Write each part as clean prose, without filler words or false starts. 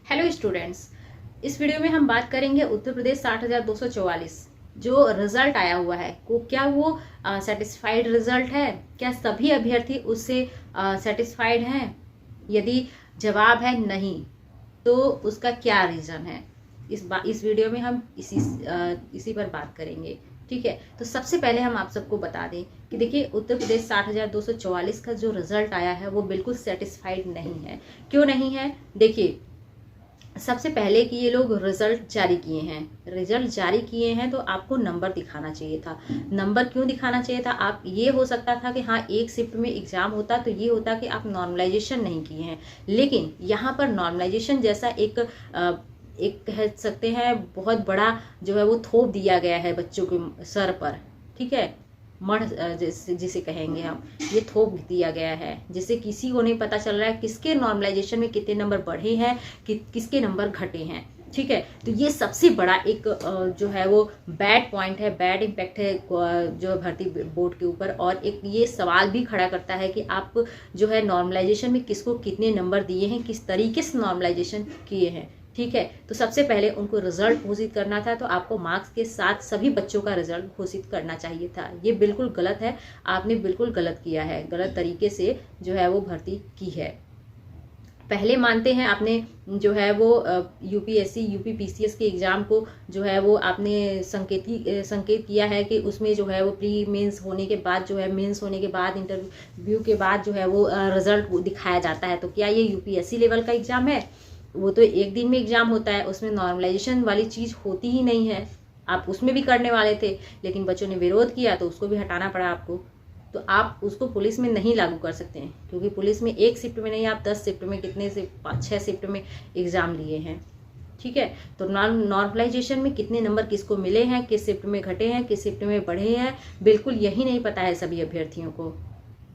Hello students, इस video में हम बात करेंगे उत्तर प्रदेश 60,244 जो रिजल्ट आया हुआ है को क्या वो सेटिस्फाइड रिजल्ट है। क्या सभी अभ्यर्थी उससे सेटिस्फाइड हैं? यदि जवाब है नहीं तो उसका क्या रीजन है। इस वीडियो में हम इसी पर बात करेंगे। ठीक है, तो सबसे पहले हम आप सबको बता दें कि देखिए उत्तर प्रदेश 60,244 का जो रिजल्ट आया है वो बिल्कुल सेटिस्फाइड नहीं है। क्यों नहीं है? देखिए, सबसे पहले कि ये लोग रिजल्ट जारी किए हैं तो आपको नंबर दिखाना चाहिए था। नंबर क्यों दिखाना चाहिए था? आप ये हो सकता था कि हाँ एक शिफ्ट में एग्जाम होता तो ये होता कि आप नॉर्मलाइजेशन नहीं किए हैं, लेकिन यहाँ पर नॉर्मलाइजेशन जैसा एक कह सकते हैं बहुत बड़ा जो है वो थोप दिया गया है बच्चों के सर पर। ठीक है, मढ़ जिसे कहेंगे हम, ये थोप दिया गया है जिससे किसी को नहीं पता चल रहा है किसके नॉर्मलाइजेशन में कितने नंबर बढ़े हैं किसके नंबर घटे हैं। ठीक है, तो ये सबसे बड़ा एक जो है वो बैड पॉइंट है, बैड इम्पैक्ट है जो भर्ती बोर्ड के ऊपर। और एक ये सवाल भी खड़ा करता है कि आप जो है नॉर्मलाइजेशन में किसको कितने नंबर दिए हैं, किस तरीके से नॉर्मलाइजेशन किए हैं। ठीक है, तो सबसे पहले उनको रिजल्ट घोषित करना था, तो आपको मार्क्स के साथ सभी बच्चों का रिजल्ट घोषित करना चाहिए था। ये बिल्कुल गलत है, आपने बिल्कुल गलत किया है, गलत तरीके से जो है वो भर्ती की है। पहले मानते हैं आपने जो है वो यूपीएससी यूपीपीसीएस के एग्जाम को जो है वो आपने संकेत किया है कि उसमें जो है वो प्री मेंस होने के बाद जो है मेंस होने के बाद इंटरव्यू के बाद जो है वो रिजल्ट दिखाया जाता है। तो क्या ये यूपीएससी लेवल का एग्जाम है? वो तो एक दिन में एग्जाम होता है, उसमें नॉर्मलाइजेशन वाली चीज होती ही नहीं है। आप उसमें भी करने वाले थे लेकिन बच्चों ने विरोध किया तो उसको भी हटाना पड़ा आपको। तो आप उसको पुलिस में नहीं लागू कर सकते हैं क्योंकि पुलिस में एक शिफ्ट में नहीं, आप 10 शिफ्ट में, कितने से 5-6 शिफ्ट में एग्जाम लिए हैं। ठीक है, तो नॉर्मलाइजेशन में कितने नंबर किसको मिले हैं, किस शिफ्ट में घटे हैं, किस शिफ्ट में बढ़े हैं, बिल्कुल यही नहीं पता है सभी अभ्यर्थियों को।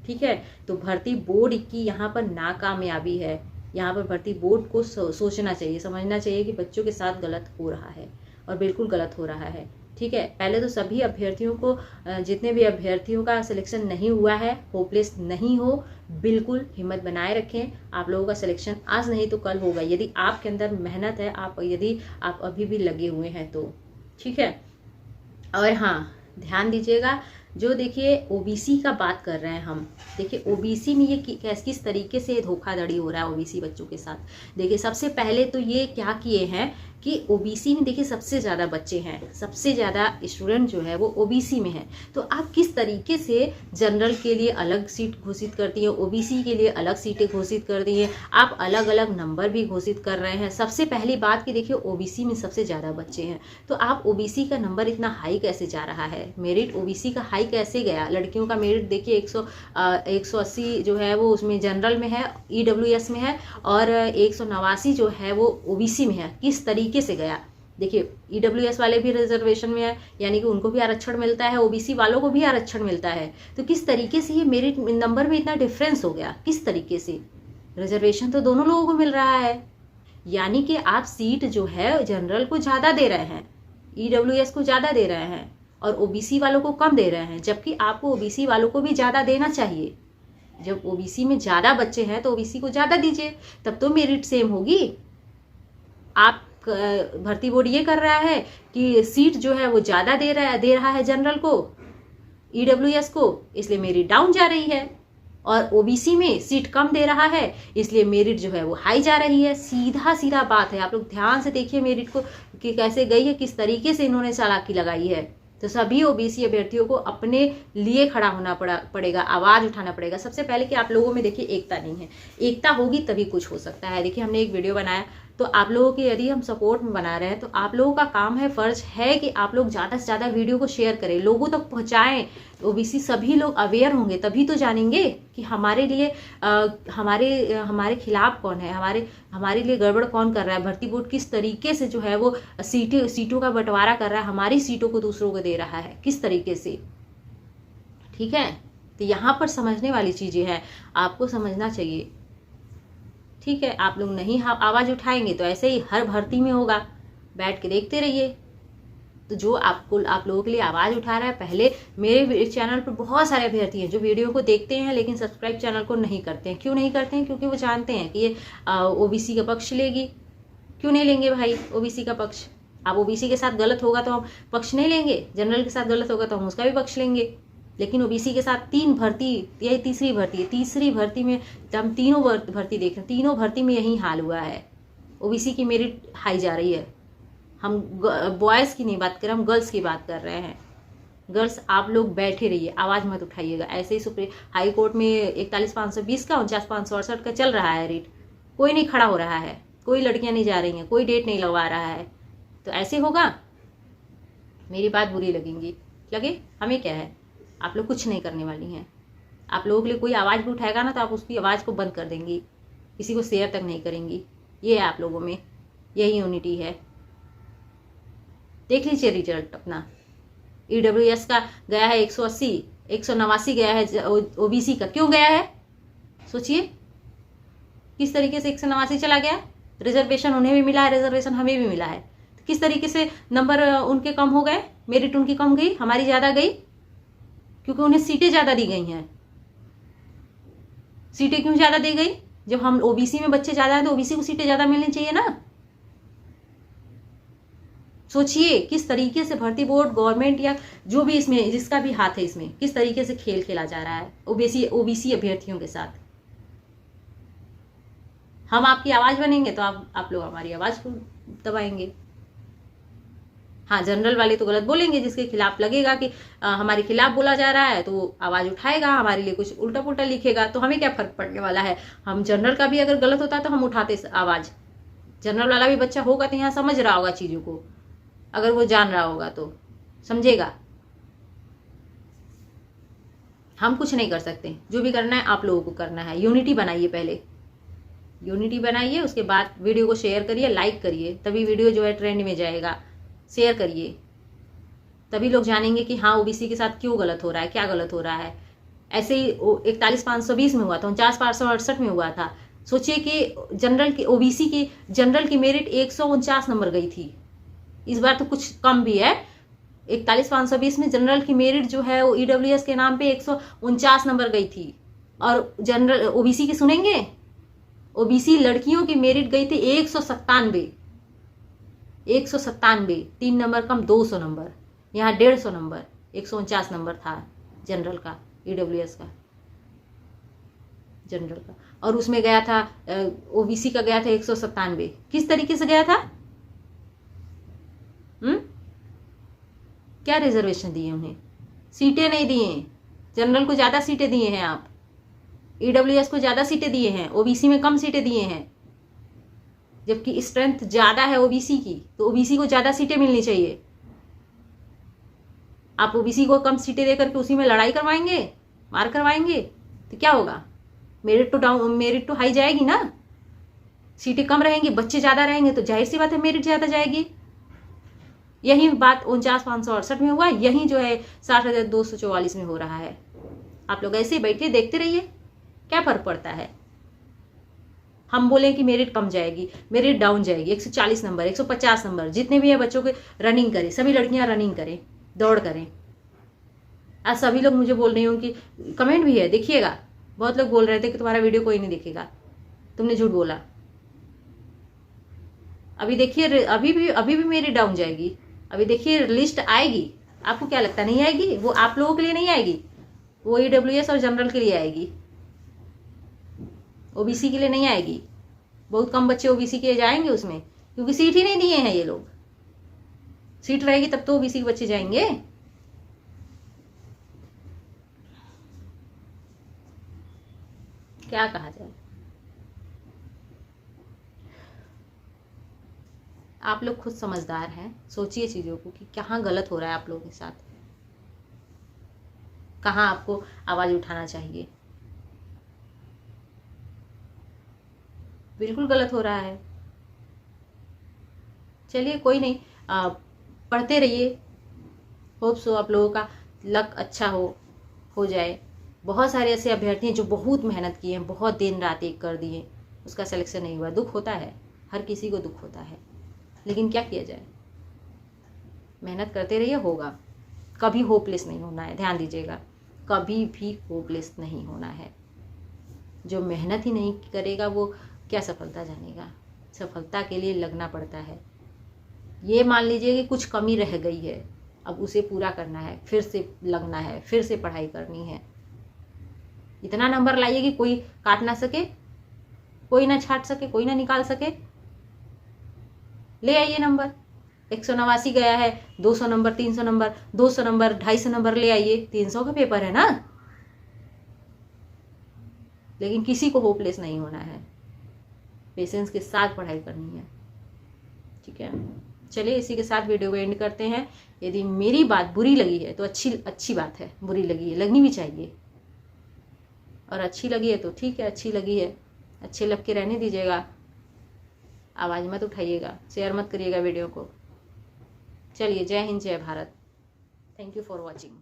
ठीक है, तो भर्ती बोर्ड की यहाँ पर नाकामयाबी है। यहाँ पर भर्ती बोर्ड को सोचना चाहिए, समझना चाहिए कि बच्चों के साथ गलत हो रहा है और बिल्कुल गलत हो रहा है। ठीक है, पहले तो सभी अभ्यर्थियों को, जितने भी अभ्यर्थियों का सिलेक्शन नहीं हुआ है, होपलेस नहीं हो, बिल्कुल हिम्मत बनाए रखें। आप लोगों का सिलेक्शन आज नहीं तो कल होगा, यदि आपके अंदर मेहनत है, यदि आप अभी भी लगे हुए हैं तो। ठीक है, और हाँ ध्यान दीजिएगा, जो देखिए ओबीसी का बात कर रहे हैं हम, देखिए ओबीसी में ये किस तरीके से धोखाधड़ी हो रहा है ओबीसी बच्चों के साथ। देखिए सबसे पहले तो ये क्या किए हैं कि ओबीसी में देखिए सबसे ज़्यादा बच्चे हैं, सबसे ज़्यादा स्टूडेंट जो है वो ओबीसी में है। तो आप किस तरीके से जनरल के लिए अलग सीट घोषित करती हैं, ओबीसी के लिए अलग सीटें घोषित कर दी हैं, आप अलग अलग नंबर भी घोषित कर रहे हैं। सबसे पहली बात कि देखिए ओबीसी में सबसे ज़्यादा बच्चे हैं, तो आप ओबीसी का नंबर इतना हाई कैसे जा रहा है, मेरिट ओबीसी का हाई कैसे गया। लड़कियों का मेरिट देखिए 180 जो है वो उसमें जनरल में है, ईडब्ल्यूएस में है, और 189 जो है वो ओबीसी में है। किस तरीके से गया? देखिए ईडब्ल्यूएस वाले भी रिजर्वेशन में है, यानी कि उनको भी आरक्षण मिलता है, ओबीसी वालों को भी आरक्षण मिलता है। तो किस तरीके से ये मेरिट नंबर में इतना डिफरेंस हो गया, किस तरीके से? रिजर्वेशन तो दोनों लोगों को मिल रहा है, यानी कि आप सीट जो है जनरल को ज्यादा दे रहे हैं, ईडब्ल्यूएस को ज्यादा दे रहे हैं और ओबीसी वालों को कम दे रहे हैं, जबकि आपको ओबीसी वालों को भी ज्यादा देना चाहिए। जब ओबीसी में ज्यादा बच्चे हैं तो ओबीसी को ज्यादा दीजिए, तब तो मेरिट सेम होगी। आप भर्ती बोर्ड ये कर रहा है कि सीट जो है वो ज्यादा दे रहा है जनरल को, ईडब्ल्यूएस को, इसलिए मेरिट डाउन जा रही है, और ओबीसी में सीट कम दे रहा है इसलिए मेरिट जो है वो हाई जा रही है। सीधा सीधा बात है, आप लोग ध्यान से देखिए मेरिट को कि कैसे गई है, किस तरीके से इन्होंने चालाकी लगाई है। तो सभी ओबीसी अभ्यर्थियों को अपने लिए खड़ा होना पड़ेगा, आवाज उठाना पड़ेगा। सबसे पहले कि आप लोगों में देखिए एकता नहीं है, एकता होगी तभी कुछ हो सकता है। देखिए हमने एक वीडियो बनाया, तो आप लोगों की यदि हम सपोर्ट में बना रहे हैं तो आप लोगों का काम है, फर्ज है कि आप लोग ज़्यादा से ज़्यादा वीडियो को शेयर करें, लोगों तक पहुँचाएं। ओबीसी सभी लोग अवेयर होंगे तभी तो जानेंगे कि हमारे लिए हमारे खिलाफ कौन है, हमारे लिए गड़बड़ कौन कर रहा है, भर्ती बोर्ड किस तरीके से जो है वो सीटों का बंटवारा कर रहा है, हमारी सीटों को दूसरों को दे रहा है, किस तरीके से। ठीक है, तो यहाँ पर समझने वाली चीज़ें हैं, आपको समझना चाहिए। ठीक है, आप लोग नहीं आवाज उठाएंगे तो ऐसे ही हर भर्ती में होगा, बैठ के देखते रहिए। तो जो आप लोगों के लिए आवाज उठा रहा है, पहले मेरे चैनल पर बहुत सारे अभ्यर्थी हैं जो वीडियो को देखते हैं लेकिन सब्सक्राइब चैनल को नहीं करते हैं। क्यों नहीं करते हैं? क्योंकि वो जानते हैं कि ये ओबीसी का पक्ष लेगी, क्यों नहीं लेंगे भाई ओबीसी का पक्ष? आप ओबीसी के साथ गलत होगा तो हम पक्ष नहीं लेंगे, जनरल के साथ गलत होगा तो हम उसका भी पक्ष लेंगे। लेकिन ओबीसी के साथ 3 भर्ती, यही तीसरी भर्ती है, तीसरी भर्ती में हम तीनों भर्ती देख रहे हैं, तीनों भर्ती में यही हाल हुआ है। ओबीसी की मेरिट हाई जा रही है। हम बॉयज़ की नहीं बात कर रहे, हम गर्ल्स की बात कर रहे हैं। गर्ल्स आप लोग बैठे रहिए, आवाज़ मत उठाइएगा। ऐसे ही सुप्रीम हाई कोर्ट में 41,520 का 49,568 का चल रहा है रेट, कोई नहीं खड़ा हो रहा है, कोई लड़कियां नहीं जा रही हैं, कोई डेट नहीं लगवा रहा है। तो ऐसे होगा, मेरी बात बुरी लगेंगी, लगे हमें क्या है, आप लोग कुछ नहीं करने वाली हैं। आप लोगों के लिए कोई आवाज़ भी उठाएगा ना तो आप उसकी आवाज़ को बंद कर देंगी, किसी को शेयर तक नहीं करेंगी। ये है आप लोगों में, यही यूनिटी है। देख लीजिए रिजल्ट अपना, ईडब्ल्यूएस का गया है 180, 189 गया है ओबीसी का। क्यों गया है सोचिए, किस तरीके से 189 चला गया। रिजर्वेशन उन्हें भी मिला है, रिजर्वेशन हमें भी मिला है, तो किस तरीके से नंबर उनके कम हो गए, मेरिट उनकी कम गई, हमारी ज़्यादा गई, क्योंकि उन्हें सीटें ज़्यादा दी गई हैं। सीटें क्यों ज़्यादा दी गई? जब हम ओबीसी में बच्चे ज़्यादा हैं तो ओबीसी को सीटें ज़्यादा मिलनी चाहिए ना। सोचिए किस तरीके से भर्ती बोर्ड, गवर्नमेंट या जो भी इसमें जिसका भी हाथ है इसमें, किस तरीके से खेल खेला जा रहा है ओबीसी अभ्यर्थियों के साथ। हम आपकी आवाज बनेंगे तो आप लोग हमारी आवाज को दबाएंगे। हाँ, जनरल वाले तो गलत बोलेंगे, जिसके खिलाफ लगेगा कि हमारे खिलाफ बोला जा रहा है तो वो आवाज उठाएगा, हमारे लिए कुछ उल्टा पुल्टा लिखेगा, तो हमें क्या फर्क पड़ने वाला है। हम जनरल का भी अगर गलत होता है तो हम उठाते आवाज। जनरल वाला भी बच्चा होगा तो यहाँ समझ रहा होगा चीजों को, अगर वो जान रहा होगा तो समझेगा। हम कुछ नहीं कर सकते, जो भी करना है आप लोगों को करना है। यूनिटी बनाइए, पहले यूनिटी बनाइए, उसके बाद वीडियो को शेयर करिए, लाइक करिए, तभी वीडियो जो है ट्रेंड में जाएगा। शेयर करिए, तभी लोग जानेंगे कि हाँ ओबीसी के साथ क्यों गलत हो रहा है, क्या गलत हो रहा है। ऐसे ही 41,520 में हुआ था, 49,568 में हुआ था। सोचिए कि जनरल की ओबीसी की जनरल की मेरिट 149 नंबर गई थी, इस बार तो कुछ कम भी है। 41,520 में जनरल की मेरिट जो है वो ईडब्ल्यूएस के नाम पे 149 नंबर गई थी। और जनरल ओबीसी की सुनेंगे, ओबीसी लड़कियों की मेरिट गई थी 197, 3 नंबर कम, 200 नंबर। यहाँ 150 नंबर, 149 नंबर था जनरल का, ईडब्ल्यूएस का जनरल का। और उसमें गया था ओबीसी का गया था 197। किस तरीके से गया था? क्या रिजर्वेशन दिए उन्हें? सीटें नहीं दिए। जनरल को ज्यादा सीटें दिए हैं आप, ईडब्ल्यूएस को ज्यादा सीटें दिए हैं, ओबीसी में कम सीटें दिए हैं। जबकि स्ट्रेंथ ज्यादा है ओबीसी की, तो ओबीसी को ज्यादा सीटें मिलनी चाहिए। आप ओबीसी को कम सीटें देकर के उसी में लड़ाई करवाएंगे, मार करवाएंगे, तो क्या होगा? मेरिट तो हाई जाएगी ना। सीटें कम रहेंगी, बच्चे ज्यादा रहेंगे, तो जाहिर सी बात है मेरिट ज्यादा जाएगी। यही बात 49,568 में हुआ, यही जो है 60,244 में हो रहा है। आप लोग ऐसे बैठे देखते रहिए, क्या फर्क पड़ता है। हम बोले कि मेरिट कम जाएगी, मेरिट डाउन जाएगी, 140 नंबर, 150 नंबर, जितने भी है बच्चों के रनिंग करें, सभी लड़कियां रनिंग करें, दौड़ करें। आज सभी लोग मुझे बोल रही हूँ कि कमेंट भी है, देखिएगा, बहुत लोग बोल रहे थे कि तुम्हारा वीडियो कोई नहीं देखेगा, तुमने झूठ बोला। अभी देखिए, अभी भी मेरिट डाउन जाएगी। अभी देखिए लिस्ट आएगी, आपको क्या लगता है नहीं आएगी? वो आप लोगों के लिए नहीं आएगी, वो ईडब्ल्यूएस और जनरल के लिए आएगी, ओबीसी के लिए नहीं आएगी। बहुत कम बच्चे ओबीसी के जाएंगे उसमें, क्योंकि सीट ही नहीं दिए हैं ये लोग। सीट रहेगी तब तो ओबीसी के बच्चे जाएंगे। क्या कहा जाए। आप लोग खुद समझदार हैं, सोचिए चीजों को कि कहाँ गलत हो रहा है आप लोगों के साथ, कहाँ आपको आवाज उठाना चाहिए। बिल्कुल गलत हो रहा है। चलिए कोई नहीं, पढ़ते रहिए, होप सो आप लोगों का लक अच्छा हो जाए। बहुत सारे ऐसे अभ्यर्थी हैं जो बहुत मेहनत किए हैं, बहुत दिन रात एक कर दिए, उसका सिलेक्शन नहीं हुआ। दुख होता है, हर किसी को दुख होता है, लेकिन क्या किया जाए। मेहनत करते रहिए, होगा। कभी होपलेस नहीं होना है, ध्यान दीजिएगा, कभी भी होपलेस नहीं होना है। जो मेहनत ही नहीं करेगा वो क्या सफलता जानेगा। सफलता के लिए लगना पड़ता है। ये मान लीजिए कि कुछ कमी रह गई है, अब उसे पूरा करना है, फिर से लगना है, फिर से पढ़ाई करनी है। इतना नंबर लाइए कि कोई काट ना सके, कोई ना छाट सके, कोई ना निकाल सके। ले आइए नंबर। 189 गया है, 200 नंबर, 300 नंबर, 200 नंबर, 250 नंबर ले आइए। 300 का पेपर है ना। लेकिन किसी को होपलेस नहीं होना है, पेशेंस के साथ पढ़ाई करनी है। ठीक है, चलिए इसी के साथ वीडियो को एंड करते हैं। यदि मेरी बात बुरी लगी है तो अच्छी बात है, बुरी लगी है लगनी भी चाहिए, और अच्छी लगी है तो ठीक है, अच्छी लगी है, अच्छे लग के रहने दीजिएगा, आवाज़ मत उठाइएगा, शेयर मत करिएगा वीडियो को। चलिए, जय हिंद, जय Bharat. Thank you for watching.